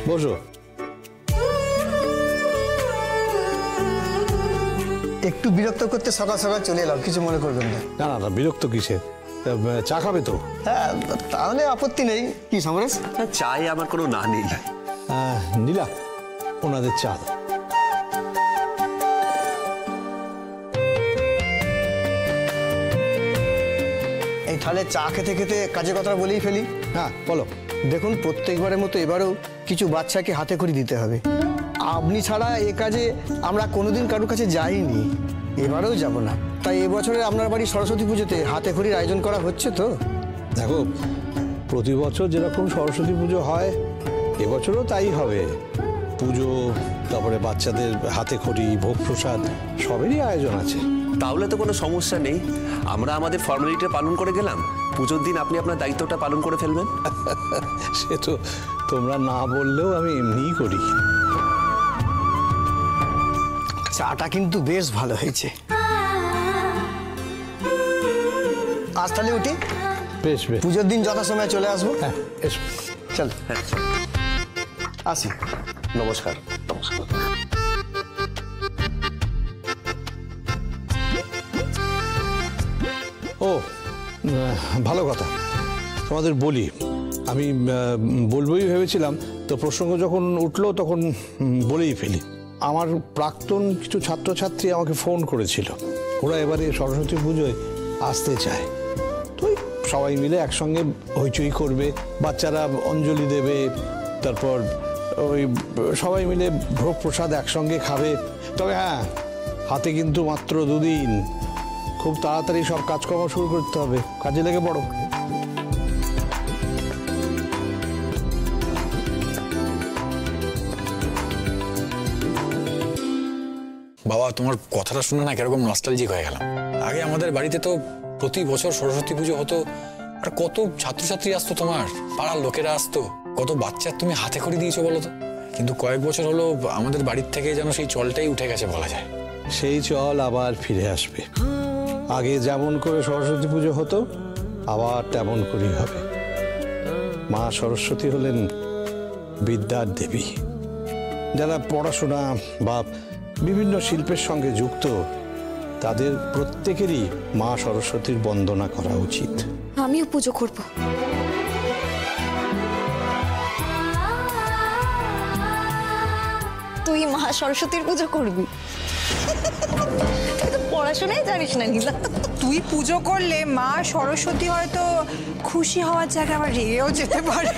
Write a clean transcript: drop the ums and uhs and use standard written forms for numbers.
বসো। একটু বিরক্ত করতে সকাল সকাল চলে এলাম, কিছু মনে করবেন না। না না না, বিরক্ত কিসের? চা খাবে তো? হ্যাঁ, তাহলে আপত্তি নেই। কি সমরেশ? চাই আমার কোনো না নেই। নীলা, ওনাদের চা দাও। এই তাহলে চা খেতে খেতে কাজের কথা বলেই ফেলি। হ্যাঁ বলো। দেখুন, প্রত্যেকবারের মতো এবারেও কিছু বাচ্চাকে হাতে খড়ি দিতে হবে। আপনি ছাড়া এ কাজে আমরা কোনোদিন কারোর কাছে যাইনি, এবারেও যাব না। তাই এবছরে আপনার বাড়ি সরস্বতী পুজোতে হাতে খড়ির আয়োজন করা হচ্ছে তো? দেখো, প্রতি বছর যেরকম সরস্বতী পুজো হয় এবছরও তাই হবে। পুজো, তারপরে বাচ্চাদের হাতে খড়ি, ভোগ প্রসাদ সবেরই আয়োজন আছে। তাহলে তো কোনো সমস্যা নেই, আমরা আমাদের ফর্মালিটি পালন করে গেলাম, পুজোর দিন আপনি আপনার দায়িত্বটা পালন করে ফেলবেন। সে তো তোমরা না বললেও আমি এমনিই করি। চাটা কিন্তু বেশ ভালো হয়েছে। আজ তাহলে উঠি। বেশ বেশ, পুজোর দিন যথাসময়ে চলে আসবো। হ্যাঁ এসো। চল হ্যাঁ, আসি। নমস্কার। নমস্কার। ও, ভালো কথা। তোমাদের বলি, আমি বলবোই ভেবেছিলাম, তো প্রসঙ্গ যখন উঠলো তখন বলেই ফেলি। আমার প্রাক্তন কিছু ছাত্রছাত্রী আমাকে ফোন করেছিল, ওরা এবারে সরস্বতী পুজোয় আসতে চায়। তো সবাই মিলে একসঙ্গে হইচই করবে, বাচ্চারা অঞ্জলি দেবে, তারপর ওই সবাই মিলে ভোগ প্রসাদ একসঙ্গে খাবে। তবে হ্যাঁ, হাতে কিন্তু মাত্র 2 দিন, খুব তাড়াতাড়ি সব কাজকর্ম শুরু করতে হবে, কাজে লেগে পড়ো। বাবা, তোমার কথাটা শুনে না কিরকম নস্টালজিক হয়ে গেলাম। আগে আমাদের বাড়িতে তো প্রতি বছর সরস্বতী পুজো হতো, আর কত ছাত্রছাত্রী আসতো, তোমার পাড়ার লোকেরা আসতো, কত বাচ্চার তুমি হাতে খড়ি দিয়েছো বলো তো। কিন্তু কয়েক বছর হলো আমাদের বাড়ির থেকে যেন সেই চলটাই উঠে গেছে বলা যায়। সেই চল আবার ফিরে আসবে। আগে যেমন করে সরস্বতী পুজো হতো আবার তেমন করেই হবে। মা সরস্বতী হলেন বিদ্যার দেবী। যারা পড়াশোনা বা বিভিন্ন শিল্পের সঙ্গে যুক্ত, তাদের প্রত্যেকেরই মা সরস্বতীর বন্দনা করা উচিত। আমিও পুজো করব। তুই মা সরস্বতীর পুজো করবি? তুই তো পড়াশোনাই জানিস না নীলা। তুই পুজো করলে মা সরস্বতী হয়তো খুশি হওয়ার জায়গায় আবার রেগেও যেতে পারে।